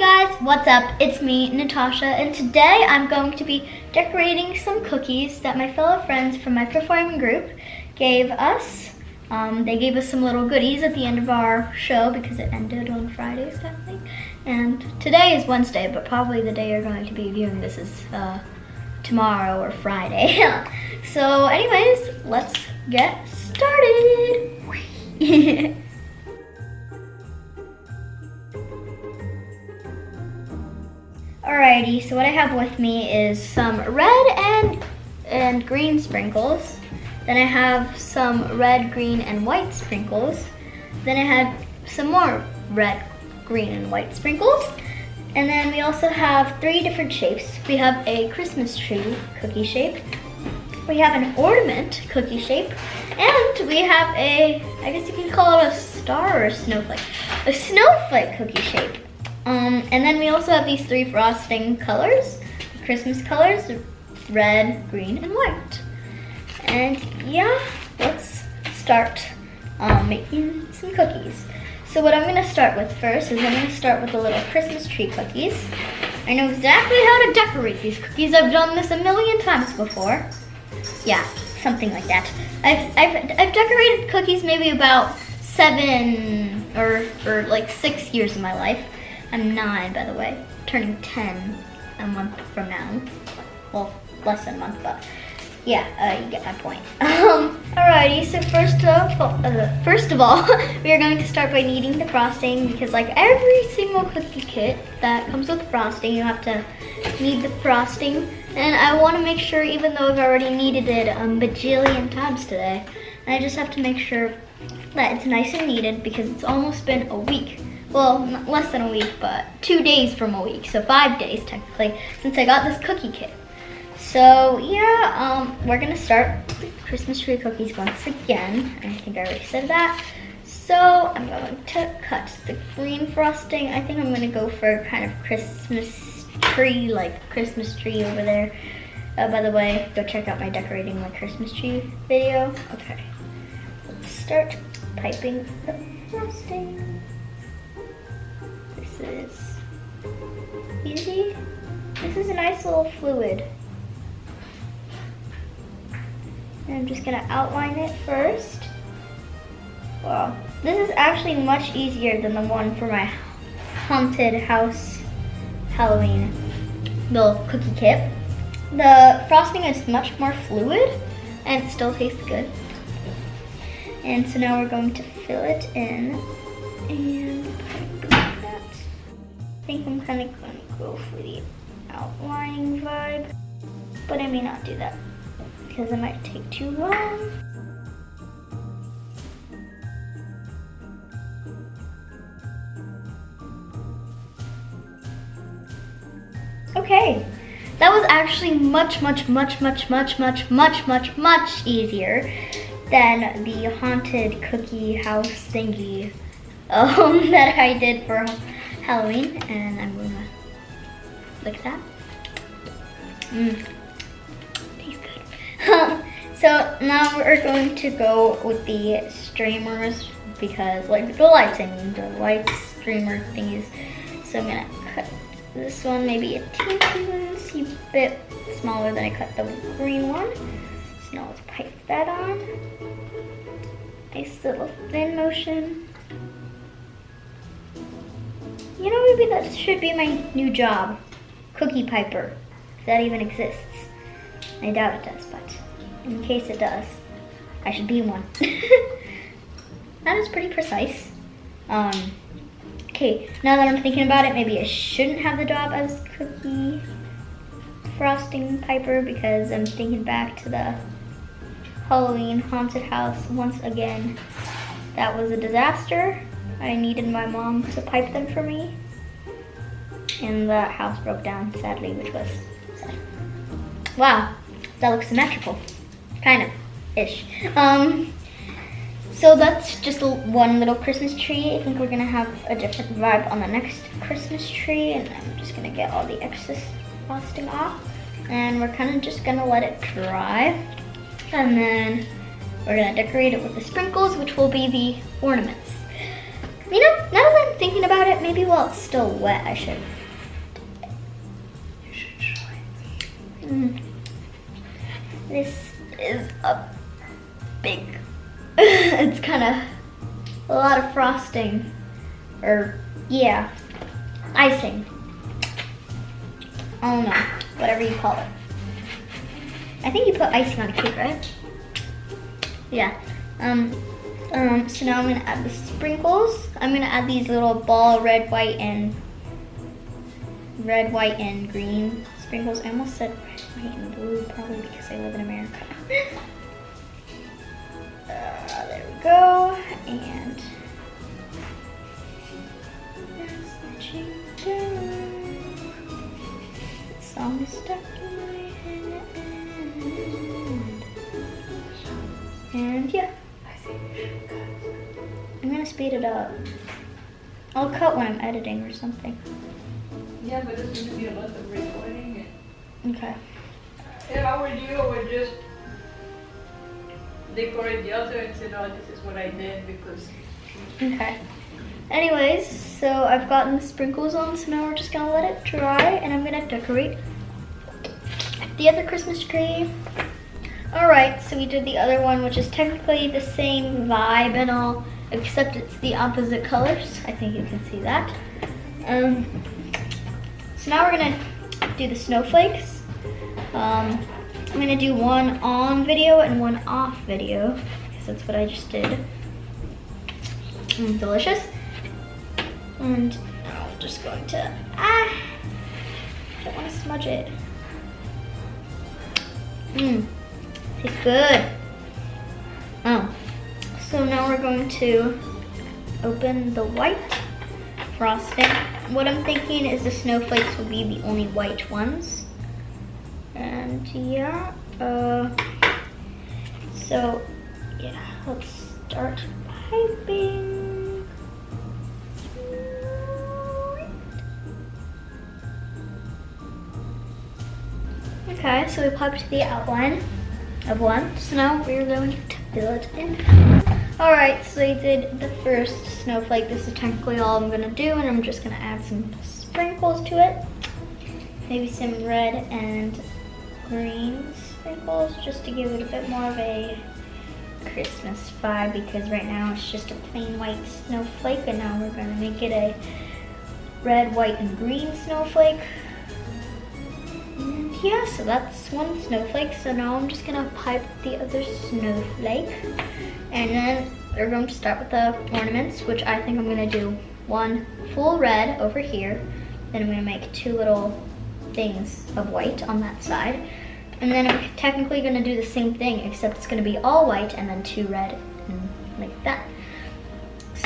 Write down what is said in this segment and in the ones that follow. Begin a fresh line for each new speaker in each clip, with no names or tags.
guys, what's up? It's me, Natasha, and today I'm going to be decorating some cookies that my fellow friends from my performing group gave us. They gave us some little goodies at the end of our show because it ended on Friday, sadly. And today is Wednesday, but probably the day you're going to be viewing this is tomorrow or Friday. So anyways, let's get started. Alrighty, so what I have with me is some red and green sprinkles. Then I have some red, green, and white sprinkles. Then I have some more red, green, and white sprinkles. And then we also have 3 different shapes. We have a Christmas tree cookie shape. We have an ornament cookie shape. And we have a, I guess you can call it a star or a snowflake. A snowflake cookie shape. And then we also have these 3 frosting colors, Christmas colors, red, green, and white. And yeah, let's start making some cookies. So what I'm gonna start with first is I'm gonna start with the little Christmas tree cookies. I know exactly how to decorate these cookies. I've done this a million times before. Yeah, something like that. I've decorated cookies maybe about 7 or like 6 years of my life. I'm 9, by the way, turning 10 a month from now. Well, less than a month, but yeah, you get my point. Alrighty, so first of all, we are going to start by kneading the frosting because like every single cookie kit that comes with frosting, you have to knead the frosting. And I want to make sure, even though I've already kneaded it a bajillion times today, I just have to make sure that it's nice and kneaded because it's almost been a week. Well, less than a week, but 2 days from a week, so 5 days technically, since I got this cookie kit. So yeah, we're gonna start with Christmas tree cookies once again. I think I already said that. So I'm going to cut the green frosting. I think I'm gonna go for kind of Christmas tree, like Christmas tree over there. By the way, go check out my decorating my Christmas tree video. Okay, let's start piping the frosting. This is easy. This is a nice little fluid. And I'm just gonna outline it first. Wow, this is actually much easier than the one for my haunted house Halloween little cookie kit. The frosting is much more fluid and it still tastes good. And so now we're going to fill it in and I think I'm kind of going to go for the outlining vibe, but I may not do that because it might take too long. Okay, that was actually much easier than the haunted cookie house thingy that I did for Halloween, and I'm gonna lick that. Tastes good. So now we're going to go with the streamers because like the lighting, the light streamer thingies. So I'm gonna cut this one maybe a teensy bit smaller than I cut the green one. So now let's pipe that on. Nice little thin motion. You know, maybe that should be my new job, cookie piper, if that even exists. I doubt it does, but in case it does, I should be one. That is pretty precise. Okay, now that I'm thinking about it, maybe I shouldn't have the job as cookie frosting piper because I'm thinking back to the Halloween haunted house once again. That was a disaster. I needed my mom to pipe them for me. And the house broke down, sadly, which was sad. Wow, that looks symmetrical. Kind of, ish. So that's just one little Christmas tree. I think we're gonna have a different vibe on the next Christmas tree. And I'm just gonna get all the excess frosting off. And we're kind of just gonna let it dry. And then we're gonna decorate it with the sprinkles, which will be the ornaments. You know, now that I'm thinking about it, maybe while it's still wet, I should.
You should try it.
This is a big, it's kind of a lot of frosting, or yeah, icing. I don't know, whatever you call it. I think you put icing on a cake, right? Yeah. So now I'm gonna add the sprinkles. I'm gonna add these little ball red, white, and green sprinkles. I almost said red, white, and blue, probably because I live in America. There we go, and that's the jingle. The song is stuck in my head. And yeah.
I think you should cut.
I'm gonna speed it up. I'll cut when I'm editing or something.
Yeah, but there's going to be a lot of recording.
Okay.
If I were you, I would just decorate the other and say, oh, this is what I did because...
Okay. Anyways, so I've gotten the sprinkles on, so now we're just gonna let it dry and I'm gonna decorate the other Christmas tree. Alright, so we did the other one, which is technically the same vibe and all, except it's the opposite colors. I think you can see that. So now we're gonna do the snowflakes. I'm gonna do one on video and one off video, because that's what I just did. Delicious. And now I'm just going to, I don't want to smudge it. Tastes good. Oh, so now we're going to open the white frosting. What I'm thinking is the snowflakes will be the only white ones. And yeah, so yeah, let's start piping. Okay, so we piped the outline of one. So now we're going to fill it in. Alright, so I did the first snowflake. This is technically all I'm gonna do, and I'm just gonna add some sprinkles to it. Maybe some red and green sprinkles, just to give it a bit more of a Christmas vibe, because right now it's just a plain white snowflake, and now we're gonna make it a red, white, and green snowflake. And yeah, so that's one snowflake. So now I'm just gonna pipe the other snowflake. And then we're going to start with the ornaments, which I think I'm gonna do one full red over here. Then I'm gonna make two little things of white on that side. And then I'm technically gonna do the same thing, except it's gonna be all white and then two red and like that.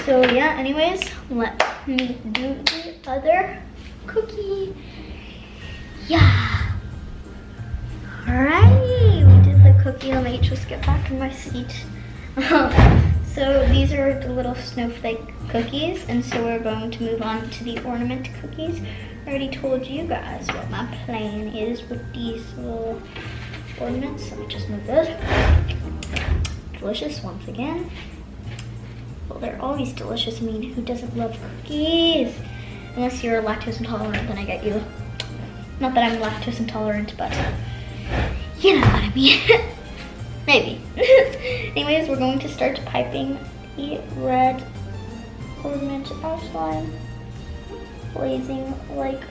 So yeah, anyways, let me do the other cookie. Yeah. Alrighty, we did the cookie. Let me just get back in my seat. So these are the little snowflake cookies, and so we're going to move on to the ornament cookies. I already told you guys what my plan is with these little ornaments. Let me just move those. Delicious once again. Well, they're always delicious. I mean, who doesn't love cookies? Unless you're lactose intolerant, then I get you. Not that I'm lactose intolerant, but you know what I mean. Maybe. Anyways, we're going to start piping the red ornament outline, blazing like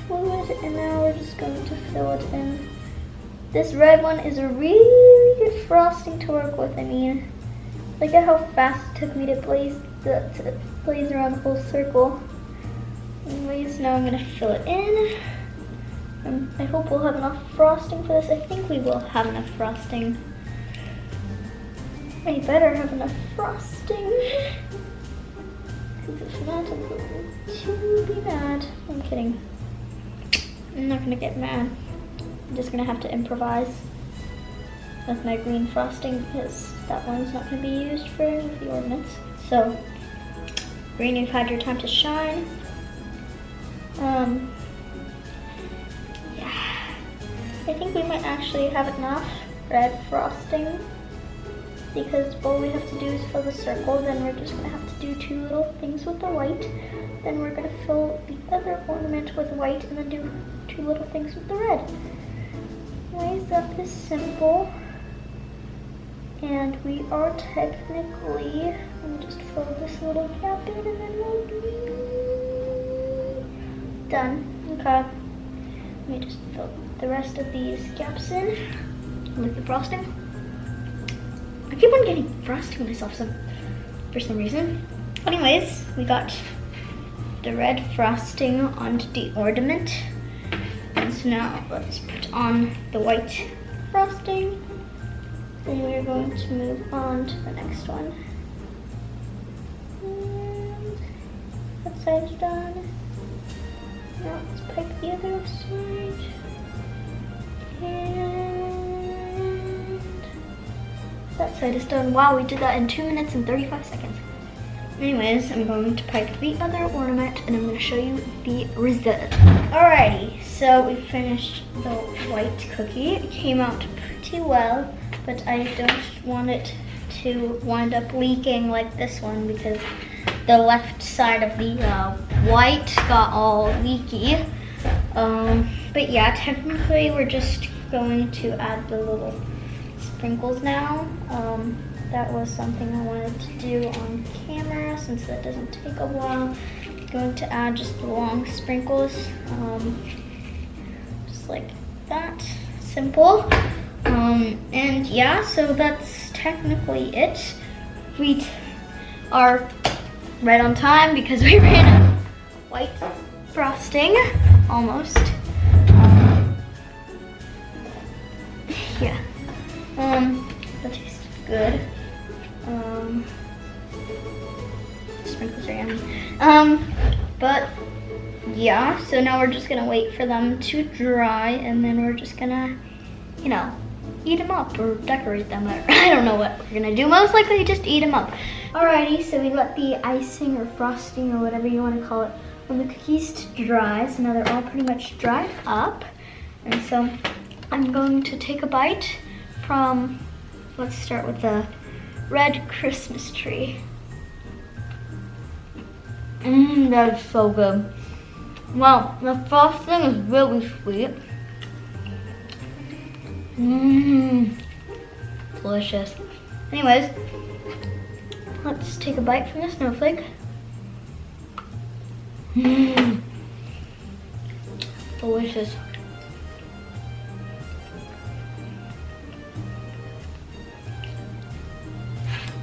fluid, and now we're just going to fill it in. This red one is a really good frosting to work with. I mean, look at how fast it took me to blaze around the whole circle. Anyways, now I'm gonna fill it in. I hope we'll have enough frosting for this. I think we will have enough frosting. I better have enough frosting. Because if not, I'm going to be mad. I'm kidding. I'm not gonna get mad. I'm just gonna have to improvise with my green frosting, because that one's not gonna be used for any of the ornaments. So, green, you've had your time to shine. Yeah, I think we might actually have enough red frosting, because all we have to do is fill the circle. Then we're just gonna have to do 2 little things with the white. Then we're gonna fill the other ornament with white and then do 2 little things with the red. Anyways, that is simple. And we are technically, let me just fill this little gap in and then we'll be done. Okay. Let me just fill the rest of these gaps in with the frosting. I keep on getting frosting myself for some reason. Anyways, we got the red frosting onto the ornament. And so now let's put on the white frosting. Then we're going to move on to the next one. And that side is done. Now let's pipe the other side. And that side is done. Wow, we did that in 2 minutes and 35 seconds. Anyways, I'm going to pipe the other ornament and I'm going to show you the result. Alrighty, so we finished the white cookie. It came out pretty well, but I don't want it to wind up leaking like this one because the left side of the white got all leaky. But yeah, technically we're just going to add the little sprinkles now. That was something I wanted to do on camera since that doesn't take a while. I'm going to add just the long sprinkles, just like that, simple. And yeah, so that's technically it. We are right on time because we ran out of white frosting, almost. Yeah, that tastes good. Sprinkles are yummy. But yeah, so now we're just gonna wait for them to dry and then we're just gonna, you know, eat them up or decorate them. I don't know what we're gonna do. Most likely just eat them up. Alrighty, so we let the icing or frosting or whatever you want to call it on the cookies to dry. So now they're all pretty much dried up. And so I'm going to take a bite from, let's start with the red Christmas tree. That's so good. Wow, the frosting is really sweet. Delicious. Anyways, let's take a bite from the snowflake. Delicious.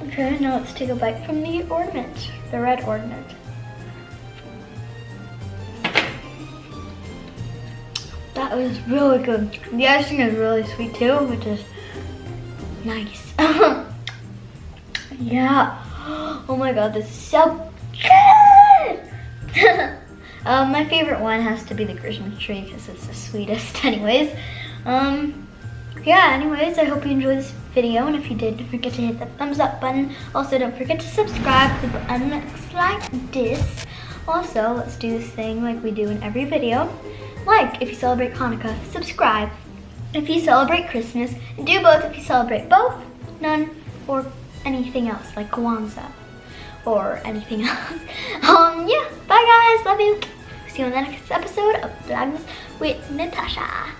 Okay, now let's take a bite from the ornament, the red ornament. That was really good. The icing is really sweet too, which is nice. Yeah. Oh my god, this is so good. My favorite one has to be the Christmas tree because it's the sweetest anyways. Yeah, anyways, I hope you enjoyed this video, and if you did, don't forget to hit the thumbs up button. Also, don't forget to subscribe to the button looks like this. Also, let's do this thing like we do in every video. Like if you celebrate Hanukkah, subscribe if you celebrate Christmas, and do both if you celebrate both, none, or anything else like Kwanzaa or anything else. Yeah, bye guys, love you. See you in the next episode of Vlogmas with Natasha.